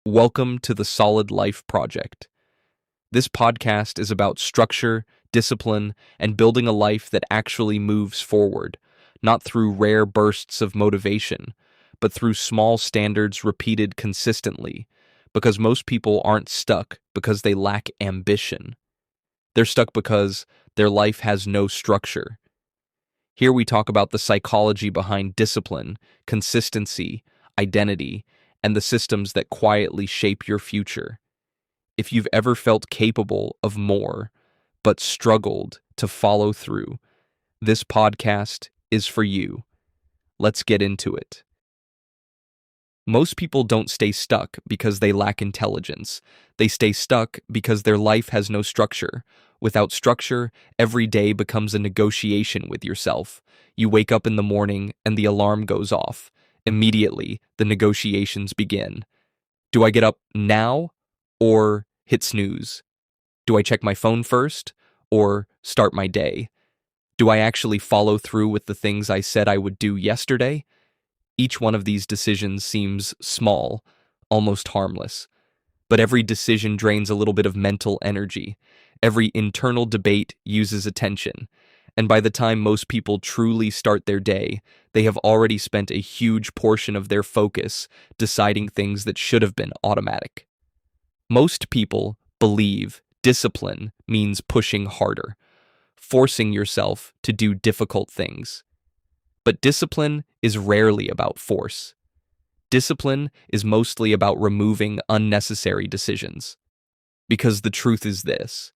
Welcome to the Solid Life Project. This podcast is about structure, discipline, and building a life that actually moves forward, not through rare bursts of motivation, but through small standards repeated consistently, because most people aren't stuck because they lack ambition. They're stuck because their life has no structure. Here we talk about the psychology behind discipline, consistency, identity, and the systems that quietly shape your future. If you've ever felt capable of more, but struggled to follow through, this podcast is for you. Let's get into it. Most people don't stay stuck because they lack intelligence. They stay stuck because their life has no structure. Without structure, every day becomes a negotiation with yourself. You wake up in the morning and the alarm goes off. Immediately, the negotiations begin. Do I get up now or hit snooze? Do I check my phone first or start my day? Do I actually follow through with the things I said I would do yesterday? Each one of these decisions seems small, almost harmless. But every decision drains a little bit of mental energy. Every internal debate uses attention. And by the time most people truly start their day, they have already spent a huge portion of their focus deciding things that should have been automatic. Most people believe discipline means pushing harder, forcing yourself to do difficult things. But discipline is rarely about force. Discipline is mostly about removing unnecessary decisions. Because the truth is this: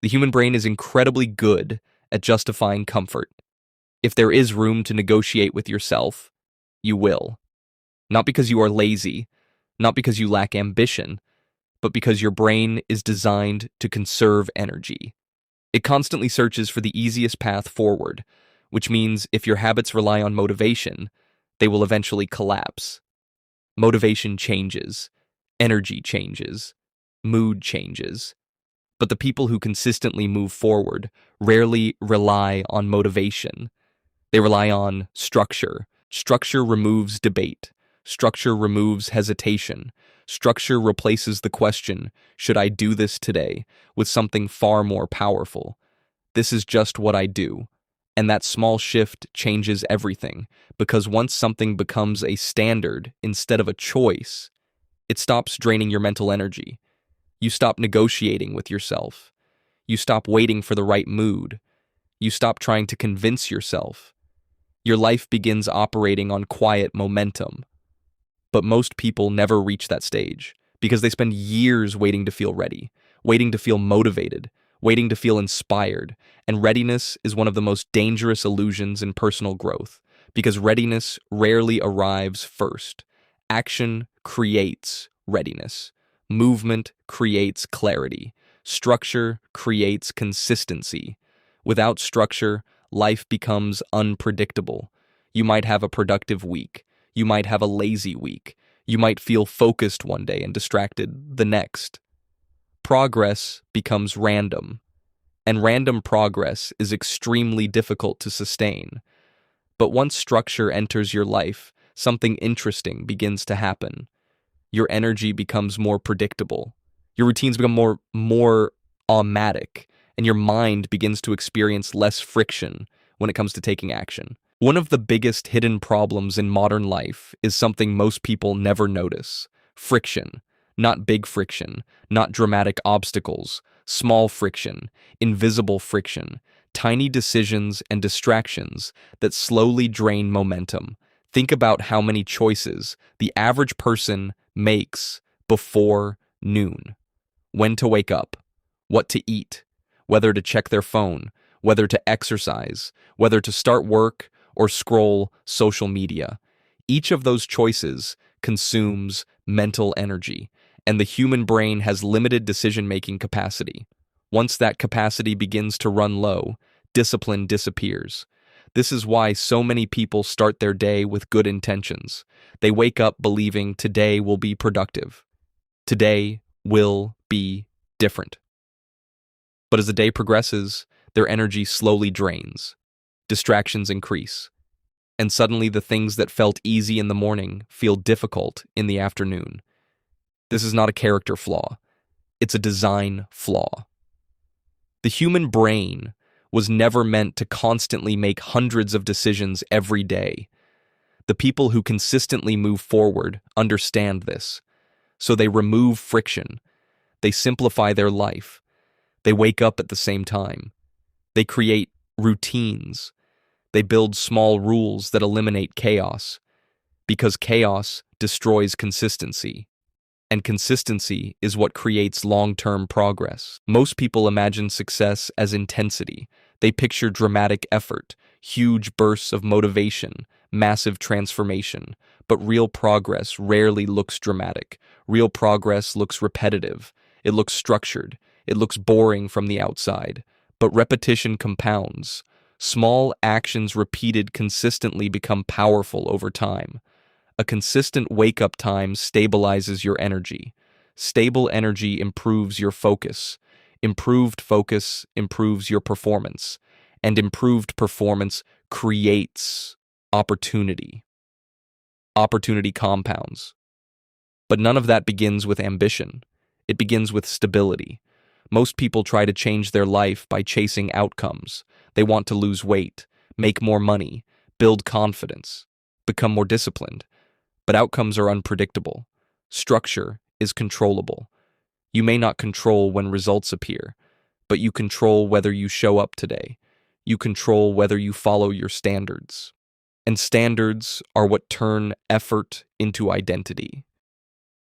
the human brain is incredibly good at justifying comfort. If there is room to negotiate with yourself, you will. Not because you are lazy, not because you lack ambition, but because your brain is designed to conserve energy. It constantly searches for the easiest path forward, which means if your habits rely on motivation, they will eventually collapse. Motivation changes, energy changes, mood changes. But the people who consistently move forward rarely rely on motivation. They rely on structure. Structure removes debate. Structure removes hesitation. Structure replaces the question, should I do this today, with something far more powerful. This is just what I do. And that small shift changes everything, because once something becomes a standard instead of a choice, it stops draining your mental energy. You stop negotiating with yourself. You stop waiting for the right mood. You stop trying to convince yourself. Your life begins operating on quiet momentum. But most people never reach that stage because they spend years waiting to feel ready, waiting to feel motivated, waiting to feel inspired. And readiness is one of the most dangerous illusions in personal growth because readiness rarely arrives first. Action creates readiness. Movement creates clarity. Structure creates consistency. Without structure, life becomes unpredictable. You might have a productive week. You might have a lazy week. You might feel focused one day and distracted the next. Progress becomes random, and random progress is extremely difficult to sustain. But once structure enters your life, something interesting begins to happen. Your energy becomes more predictable. Your routines become more automatic, and your mind begins to experience less friction when it comes to taking action. One of the biggest hidden problems in modern life is something most people never notice: friction. Not big friction, not dramatic obstacles, small friction, invisible friction, tiny decisions and distractions that slowly drain momentum. Think about how many choices the average person makes before noon. When to wake up, what to eat, whether to check their phone, whether to exercise, whether to start work or scroll social media. Each of those choices consumes mental energy, and the human brain has limited decision-making capacity. Once that capacity begins to run low, discipline disappears. This is why so many people start their day with good intentions. They wake up believing today will be productive. Today will be different. But as the day progresses, their energy slowly drains. Distractions increase. And suddenly the things that felt easy in the morning feel difficult in the afternoon. This is not a character flaw. It's a design flaw. The human brain was never meant to constantly make hundreds of decisions every day. The people who consistently move forward understand this. So they remove friction. They simplify their life. They wake up at the same time. They create routines. They build small rules that eliminate chaos, because chaos destroys consistency. And consistency is what creates long-term progress. Most people imagine success as intensity. They picture dramatic effort, huge bursts of motivation, massive transformation. But real progress rarely looks dramatic. Real progress looks repetitive. It looks structured. It looks boring from the outside. But repetition compounds. Small actions repeated consistently become powerful over time. A consistent wake-up time stabilizes your energy. Stable energy improves your focus. Improved focus improves your performance. And improved performance creates opportunity. Opportunity compounds. But none of that begins with ambition. It begins with stability. Most people try to change their life by chasing outcomes. They want to lose weight, make more money, build confidence, become more disciplined. But outcomes are unpredictable. Structure is controllable. You may not control when results appear, but you control whether you show up today. You control whether you follow your standards. And standards are what turn effort into identity.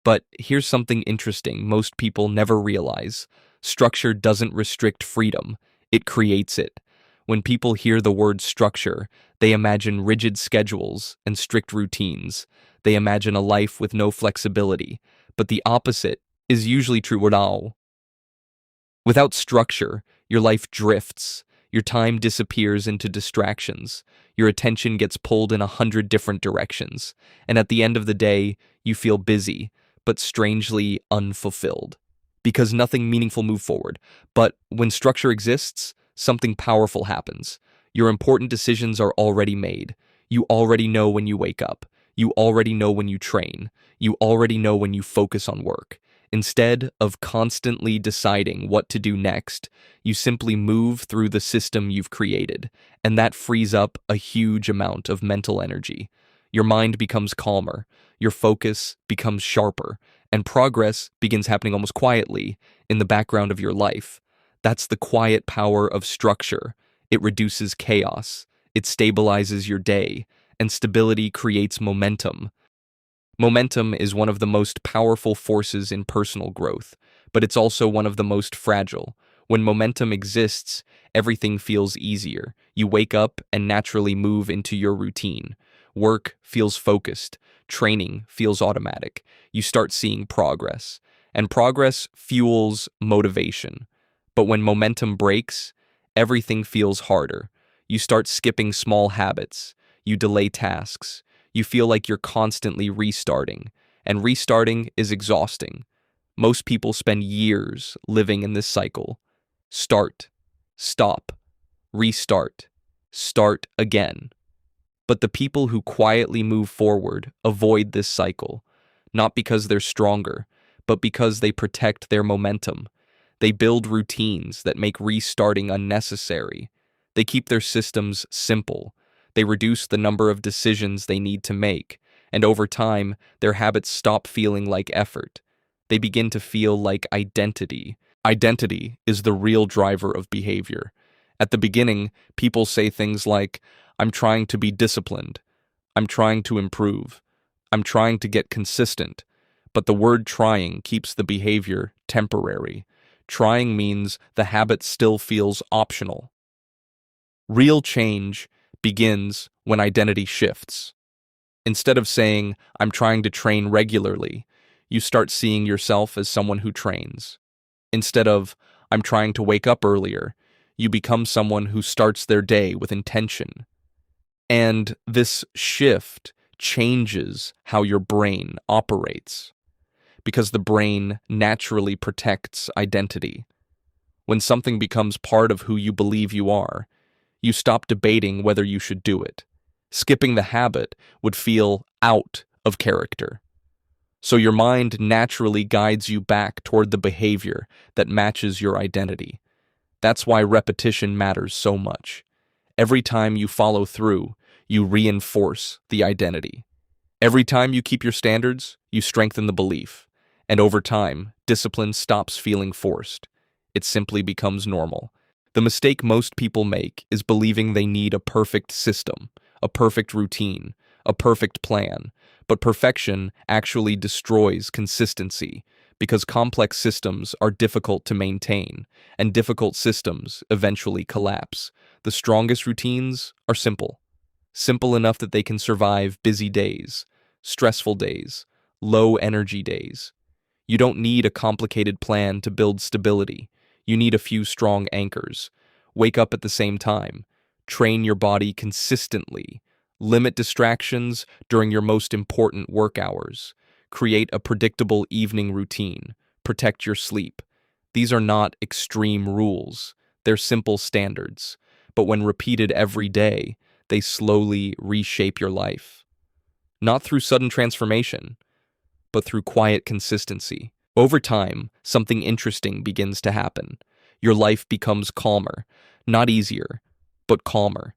But here's something interesting most people never realize. Structure doesn't restrict freedom, it creates it. When people hear the word structure, they imagine rigid schedules and strict routines. They imagine a life with no flexibility, but the opposite is usually true now. Without structure, your life drifts, your time disappears into distractions, your attention gets pulled in 100 different directions, and at the end of the day, you feel busy, but strangely unfulfilled, because nothing meaningful moves forward. But when structure exists, something powerful happens. Your important decisions are already made. You already know when you wake up. You already know when you train. You already know when you focus on work. Instead of constantly deciding what to do next, you simply move through the system you've created, and that frees up a huge amount of mental energy. Your mind becomes calmer, your focus becomes sharper, and progress begins happening almost quietly in the background of your life. That's the quiet power of structure. It reduces chaos, it stabilizes your day, and stability creates momentum. Momentum is one of the most powerful forces in personal growth, but it's also one of the most fragile. When momentum exists, everything feels easier. You wake up and naturally move into your routine. Work feels focused. Training feels automatic. You start seeing progress, and progress fuels motivation. But when momentum breaks, everything feels harder. You start skipping small habits. You delay tasks. You feel like you're constantly restarting, and restarting is exhausting. Most people spend years living in this cycle. Start, stop, restart, start again. But the people who quietly move forward avoid this cycle, not because they're stronger, but because they protect their momentum. They build routines that make restarting unnecessary. They keep their systems simple. They reduce the number of decisions they need to make, and over time, their habits stop feeling like effort. They begin to feel like identity. Identity is the real driver of behavior. At the beginning, people say things like, "I'm trying to be disciplined. I'm trying to improve. I'm trying to get consistent." But the word trying keeps the behavior temporary. Trying means the habit still feels optional. Real change begins when identity shifts. Instead of saying, "I'm trying to train regularly," you start seeing yourself as someone who trains. Instead of, "I'm trying to wake up earlier," you become someone who starts their day with intention. And this shift changes how your brain operates, because the brain naturally protects identity. When something becomes part of who you believe you are, you stop debating whether you should do it. Skipping the habit would feel out of character. So your mind naturally guides you back toward the behavior that matches your identity. That's why repetition matters so much. Every time you follow through, you reinforce the identity. Every time you keep your standards, you strengthen the belief. And over time, discipline stops feeling forced. It simply becomes normal. The mistake most people make is believing they need a perfect system, a perfect routine, a perfect plan. But perfection actually destroys consistency because complex systems are difficult to maintain, and difficult systems eventually collapse. The strongest routines are simple. Simple enough that they can survive busy days, stressful days, low energy days. You don't need a complicated plan to build stability. You need a few strong anchors. Wake up at the same time. Train your body consistently. Limit distractions during your most important work hours. Create a predictable evening routine. Protect your sleep. These are not extreme rules. They're simple standards. But when repeated every day, they slowly reshape your life. Not through sudden transformation, but through quiet consistency. Over time, something interesting begins to happen. Your life becomes calmer, not easier, but calmer.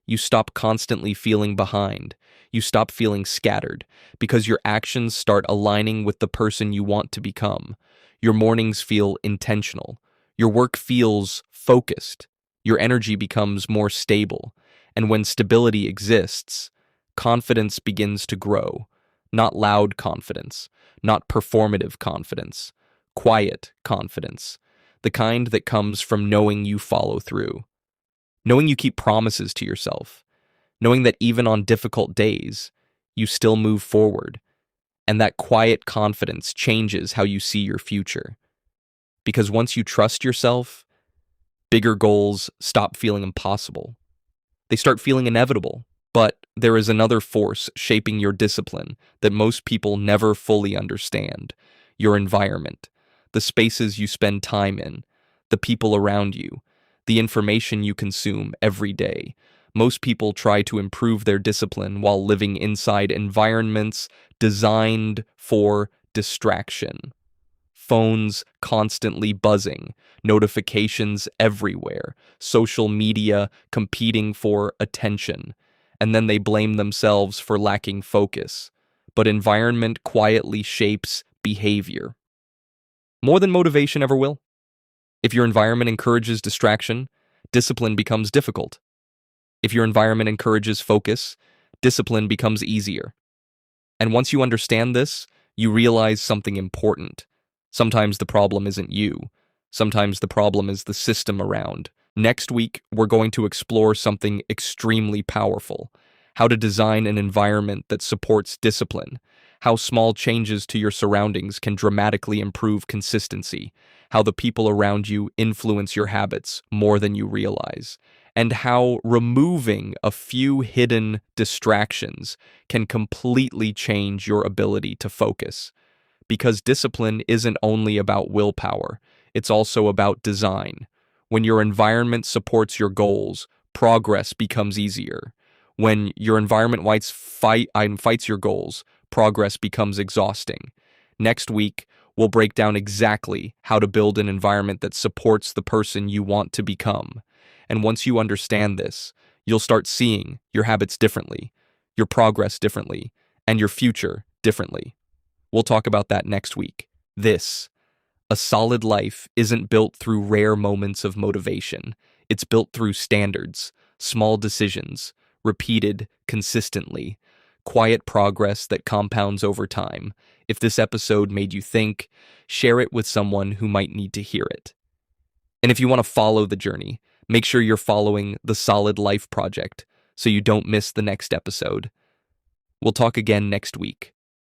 You stop constantly feeling behind. You stop feeling scattered because your actions start aligning with the person you want to become. Your mornings feel intentional. Your work feels focused. Your energy becomes more stable. And when stability exists, confidence begins to grow. Not loud confidence, not performative confidence, quiet confidence, the kind that comes from knowing you follow through, knowing you keep promises to yourself, knowing that even on difficult days, you still move forward, and that quiet confidence changes how you see your future. Because once you trust yourself, bigger goals stop feeling impossible. They start feeling inevitable. But there is another force shaping your discipline that most people never fully understand: your environment, the spaces you spend time in, the people around you, the information you consume every day. Most people try to improve their discipline while living inside environments designed for distraction. Phones constantly buzzing, notifications everywhere, social media competing for attention, and then they blame themselves for lacking focus. But environment quietly shapes behavior. More than motivation ever will. If your environment encourages distraction, discipline becomes difficult. If your environment encourages focus, discipline becomes easier. And once you understand this, you realize something important. Sometimes the problem isn't you. Sometimes the problem is the system around. Next week, we're going to explore something extremely powerful: how to design an environment that supports discipline, how small changes to your surroundings can dramatically improve consistency, how the people around you influence your habits more than you realize, and how removing a few hidden distractions can completely change your ability to focus. Because discipline isn't only about willpower, it's also about design. When your environment supports your goals, progress becomes easier. When your environment fights your goals, progress becomes exhausting. Next week, we'll break down exactly how to build an environment that supports the person you want to become. And once you understand this, you'll start seeing your habits differently, your progress differently, and your future differently. We'll talk about that next week. A solid life isn't built through rare moments of motivation. It's built through standards, small decisions, repeated consistently, quiet progress that compounds over time. If this episode made you think, share it with someone who might need to hear it. And if you want to follow the journey, make sure you're following the Solid Life Project so you don't miss the next episode. We'll talk again next week.